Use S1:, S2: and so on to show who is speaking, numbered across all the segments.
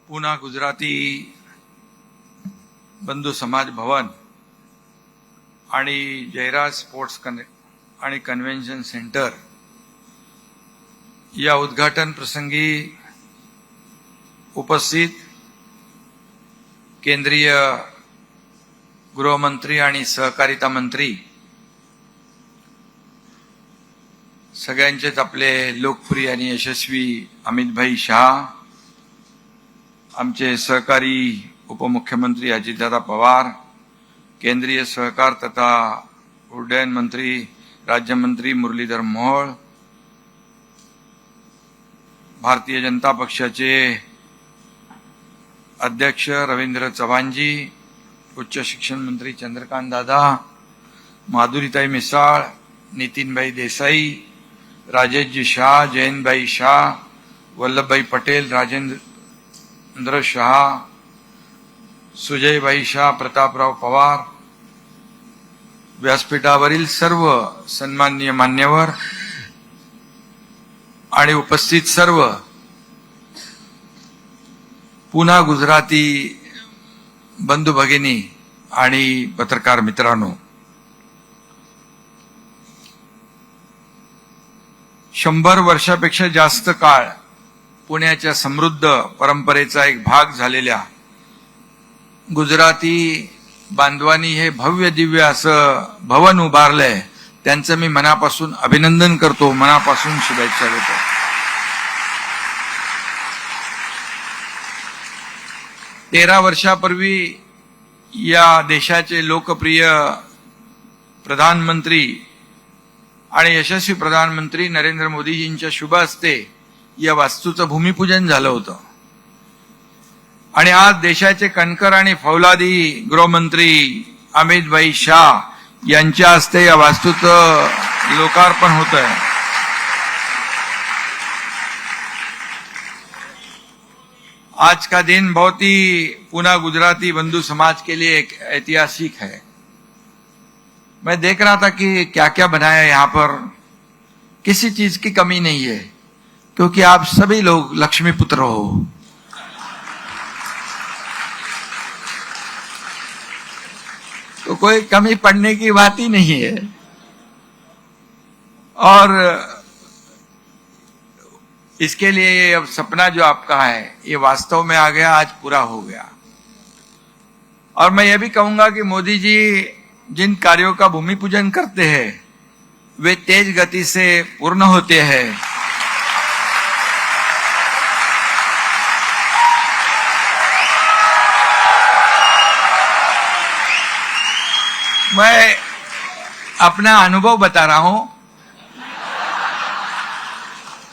S1: पूना गुजराती बंधू समाज भवन आणि जयराज स्पोर्ट्स आणि कन्व्हेन्शन सेंटर या उद्घाटन प्रसंगी उपस्थित केंद्रीय गृहमंत्री आणि सहकारिता मंत्री सगळ्यांचेच आपले लोकप्रिय आणि यशस्वी अमितभाई शाह, आमचे सहकारी उपमुख्यमंत्री अजितदादा पवार, केंद्रीय सहकार तथा उड्डयन मंत्री राज्यमंत्री मुरलीधर मोहोळ, भारतीय जनता पक्षाचे अध्यक्ष रवींद्र चव्हाणजी, उच्च शिक्षण मंत्री चंद्रकांत दादा, माधुरीताई मिसाळ, नितीनभाई देसाई, राजेशजी शाह, जयंतभाई शाह, वल्लभभाई पटेल, राजेंद्र शाह, सुजयभाई शाह, प्रतापराव पवार, व्यासपीठावरील सर्व सन्माननीय मान्यवर आणि उपस्थित सर्व पूना गुजराती बंधू भगिनी आणि पत्रकार मित्रांनो, 100 वर्षापेक्षा जास्त काळ पुण्याच्या समृद्ध परंपरेचा एक भाग झालेल्या गुजराती बांधवांनी हे भव्य दिव्य असं भवन उभारलंय. त्यांचं मी मनापासून अभिनंदन करतो, मनापासून शुभेच्छा देतो. तेरा वर्षापूर्वी या देशाचे लोकप्रिय प्रधानमंत्री आणि यशस्वी प्रधानमंत्री नरेंद्र मोदीजींच्या शुभ हस्ते या वास्तूचं भूमिपूजन झालं होतं आणि आज देशाचे कणकर आणि फौलादी गृहमंत्री अमितभाई शाह यांच्या हस्ते या वास्तूचं लोकार्पण होत आहे. आज का दिन बहुत ही पूना गुजराती बंधु समाज के लिए एक ऐतिहासिक है. मैं देख रहा था कि क्या क्या बनाया यहाँ पर, किसी चीज की कमी नहीं है, क्योंकि आप सभी लोग लक्ष्मी पुत्र हो. तो कोई कमी पड़ने की बात ही नहीं है. और इसके लिए अब सपना जो आपका है ये वास्तव में आ गया, आज पूरा हो गया. और मैं ये भी कहूंगा कि मोदी जी जिन कार्यों का भूमि पूजन करते हैं वे तेज गति से पूर्ण होते हैं. मैं अपना अनुभव बता रहा हूं.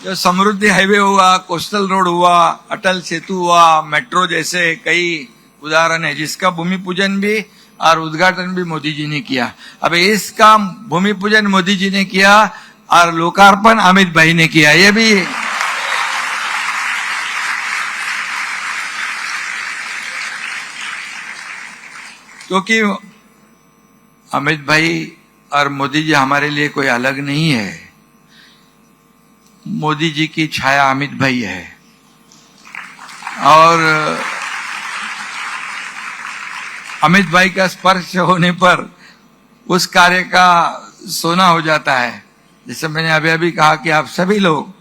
S1: जो समृद्धि हाईवे हुआ, कोस्टल रोड हुआ, अटल सेतु हुआ, मेट्रो जैसे कई उदाहरण है जिसका भूमि पूजन भी और उद्घाटन भी मोदी जी ने किया. अब इसका भूमि पूजन मोदी जी ने किया और लोकार्पण अमित भाई ने किया. ये भी क्योंकि अमित भाई और मोदी जी हमारे लिए कोई अलग नहीं है. मोदी जी की छाया अमित भाई है और अमित भाई का स्पर्श होने पर उस कार्य का सोना हो जाता है. जैसे मैंने अभी अभी कहा कि आप सभी लोग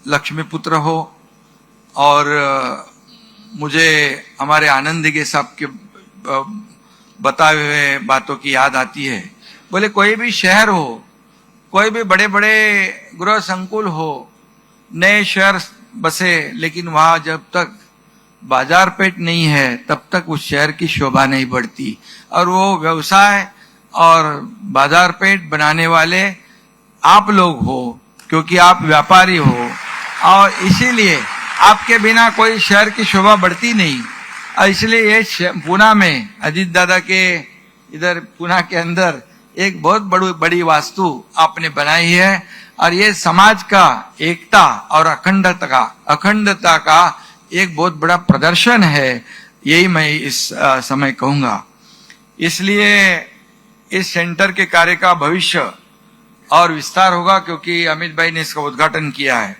S1: लक्ष्मी पुत्र हो. और मुझे हमारे आनंद के साहब के बताए हुए बातों की याद आती है. बोले कोई भी शहर हो, कोई भी बड़े बड़े गृह संकुल हो, नए शहर बसे, लेकिन वहां जब तक बाजार पेट नहीं है तब तक उस शहर की शोभा नहीं बढ़ती. और वो व्यवसाय और बाजार पेट बनाने वाले आप लोग हो, क्योंकि आप व्यापारी हो और इसीलिए आपके बिना कोई शहर की शोभा बढ़ती नहीं. और इसलिए ये पूना में अजीत दादा के इधर पूना के अंदर एक बहुत बड़ी वास्तु आपने बनाई है और ये समाज का एकता और अखंडता का एक बहुत बड़ा प्रदर्शन है. यही मैं इस समय कहूंगा. इसलिए इस सेंटर के कार्य का भविष्य और विस्तार होगा, क्योंकि अमित भाई ने इसका उद्घाटन किया है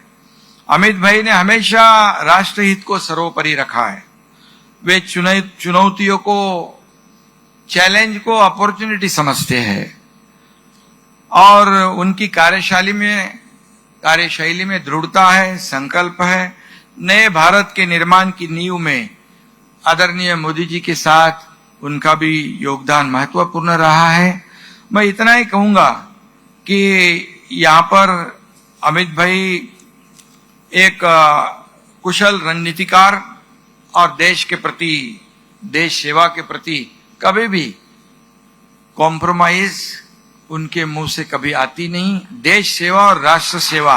S1: अमित भाई ने हमेशा राष्ट्रहित को सर्वोपरि रखा है। वे चुनौतियों को, चैलेंज को अपॉर्चुनिटी समझते हैं और उनकी कार्यशैली में दृढ़ता है, संकल्प है। नए भारत के निर्माण की नींव में आदरणीय मोदी जी के साथ उनका भी योगदान महत्वपूर्ण रहा है। मैं इतना ही कहूंगा कि यहाँ पर अमित भाई एक कुशल रणनीतिकार और देश के प्रति, देश सेवा के प्रति कभी भी कॉम्प्रोमाइज उनके मुंह से कभी आती नहीं। देश सेवा और राष्ट्र सेवा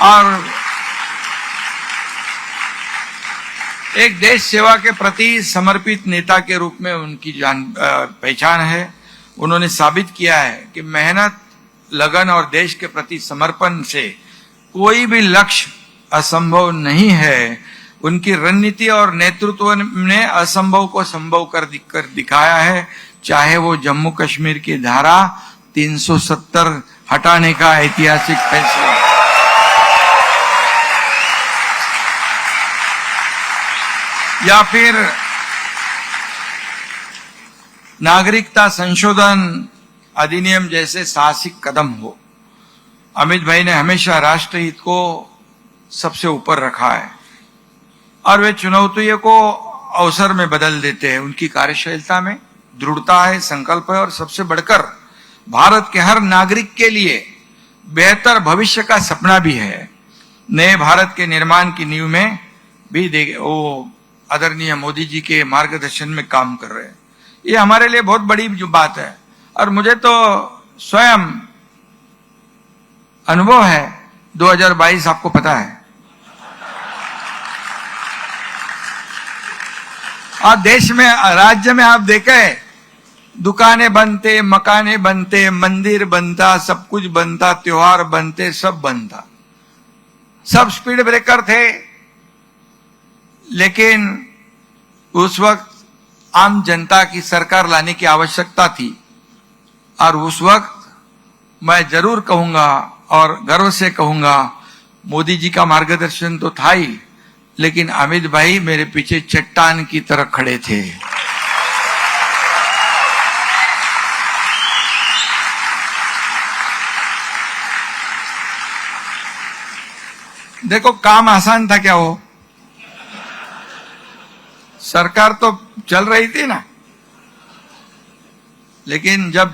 S1: और एक देश सेवा के प्रति समर्पित नेता के रूप में उनकी पहचान है। उन्होंने साबित किया है कि मेहनत, लगन और देश के प्रति समर्पण से कोई भी लक्ष्य असंभव नहीं है। उनकी रणनीति और नेतृत्व ने असंभव को संभव कर दिखाया है, चाहे वो जम्मू कश्मीर की धारा 370 हटाने का ऐतिहासिक फैसला, या फिर नागरिकता संशोधन अधिनियम जैसे साहसिक कदम हो। अमित भाई ने हमेशा राष्ट्रहित को सबसे ऊपर रखा है और वे चुनौतियों को अवसर में बदल देते हैं। उनकी कार्यशीलता में दृढ़ता है, संकल्प है और सबसे बढ़कर भारत के हर नागरिक के लिए बेहतर भविष्य का सपना भी है। नए भारत के निर्माण की नींव में भी वो आदरणीय मोदी जी के मार्गदर्शन में काम कर रहे हैं। ये हमारे लिए बहुत बड़ी जो बात है और मुझे तो स्वयं अनुभव है। 2022 आपको पता है, और देश में, राज्य में आप देखे दुकानें बनते, मकाने बनते, मंदिर बनता, सब कुछ बनता, त्योहार बनते, सब बनता, सब स्पीड ब्रेकर थे। लेकिन उस वक्त आम जनता की सरकार लाने की आवश्यकता थी और उस वक्त मैं जरूर कहूंगा और गर्व से कहूंगा, मोदी जी का मार्गदर्शन तो था ही, लेकिन अमित भाई मेरे पीछे चट्टान की तरह खड़े थे। देखो, काम आसान था क्या? वो सरकार तो चल रही थी ना, लेकिन जब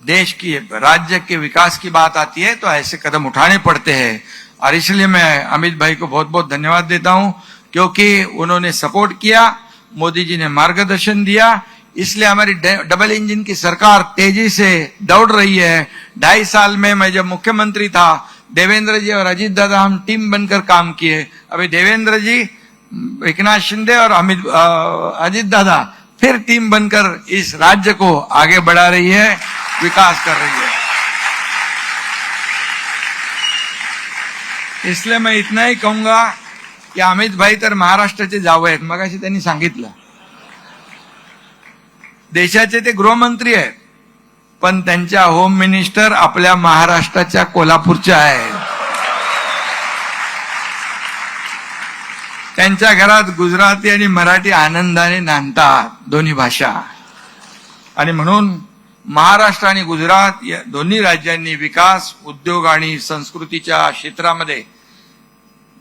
S1: देश की, राज्य के विकास की बात आती है तो ऐसे कदम उठाने पड़ते हैं। और इसलिए मैं अमित भाई को बहुत बहुत धन्यवाद देता हूं, क्योंकि उन्होंने सपोर्ट किया, मोदी जी ने मार्गदर्शन दिया। इसलिए हमारी डबल इंजन की सरकार तेजी से दौड़ रही है। 2.5 साल में मैं जब मुख्यमंत्री था, देवेंद्र जी और अजीत दादा हम टीम बनकर काम किए। अभी देवेंद्र जी, एकनाथ शिंदे और अजीत दादा फिर टीम बनकर इस राज्य को आगे बढ़ा रही है, विकास कर रही है। इसलिए मैं इतना ही कहूंगा की अमित भाई तर महाराष्ट्राचे जावं आहेत, मगाशी त्यांनी सांगितलं. देशाचे ते गृहमंत्री आहेत, पण त्यांच्या होम मिनिस्टर आपल्या महाराष्ट्राच्या कोल्हापूरच्या आहेत. त्यांच्या घरात गुजराती आणि मराठी आनंदाने नांदतात, दोन्ही भाषा. आणि म्हणून महाराष्ट्र आणि गुजरात या दोन्ही राज्यांनी विकास, उद्योग आणि संस्कृतीच्या क्षेत्रामध्ये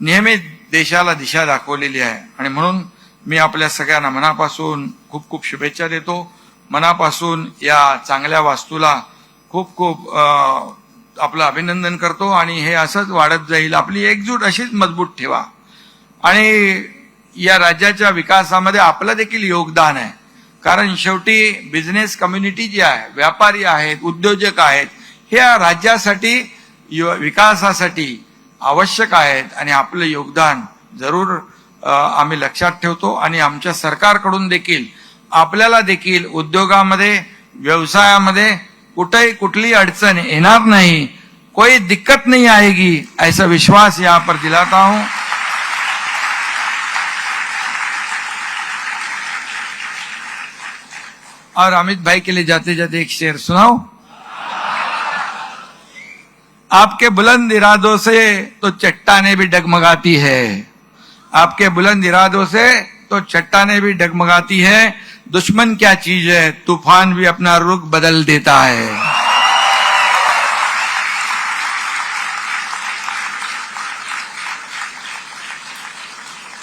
S1: नेहमीच देशाला दिशा दाखवलेली आहे. आणि म्हणून मी आपल्या सगळ्यांना मनापासून खूप खूप शुभेच्छा देतो. मनापासून या चांगल्या वास्तूला खूप खूप आपलं अभिनंदन करतो. आणि हे असंच वाढत जाईल. आपली एकजूट अशीच मजबूत ठेवा. आणि या राज्याच्या विकासामध्ये आपलं देखील योगदान आहे. कारण शेवटी बिझनेस कम्युनिटी जी आहे, व्यापारी आहेत, उद्योजक आहेत, हे या राज्यासाठी, विकासासाठी आवश्यक आहेत. आणि आपलं योगदान जरूर आम्ही लक्षात ठेवतो. आणि आमच्या सरकारकडून देखील आपल्याला देखील उद्योगामध्ये, व्यवसायामध्ये कुठेही कुठली अडचण येणार नाही, कोई दिक्कत नहीं आएगी, ऐसा विश्वास यहाँ पर दिलाता हूं. और अमित भाई के लिए जाते जाते एक शेर सुनाओ. आपके बुलंद इरादों से तो चट्टानें भी डगमगाती है, आपके बुलंद इरादों से तो चट्टानें भी डगमगाती है। दुश्मन क्या चीज है, तूफान भी अपना रुख बदल देता है।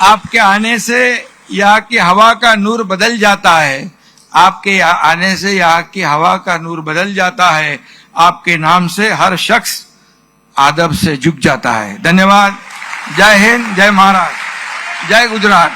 S1: आपके आने से यहाँ की हवा का नूर बदल जाता है, आपके आने से यहाँ की हवा का नूर बदल जाता है। आपके नाम से हर शख्स आदब से झुक जाता है। धन्यवाद। जय हिंद, जय महाराष्ट्र, जय गुजरात।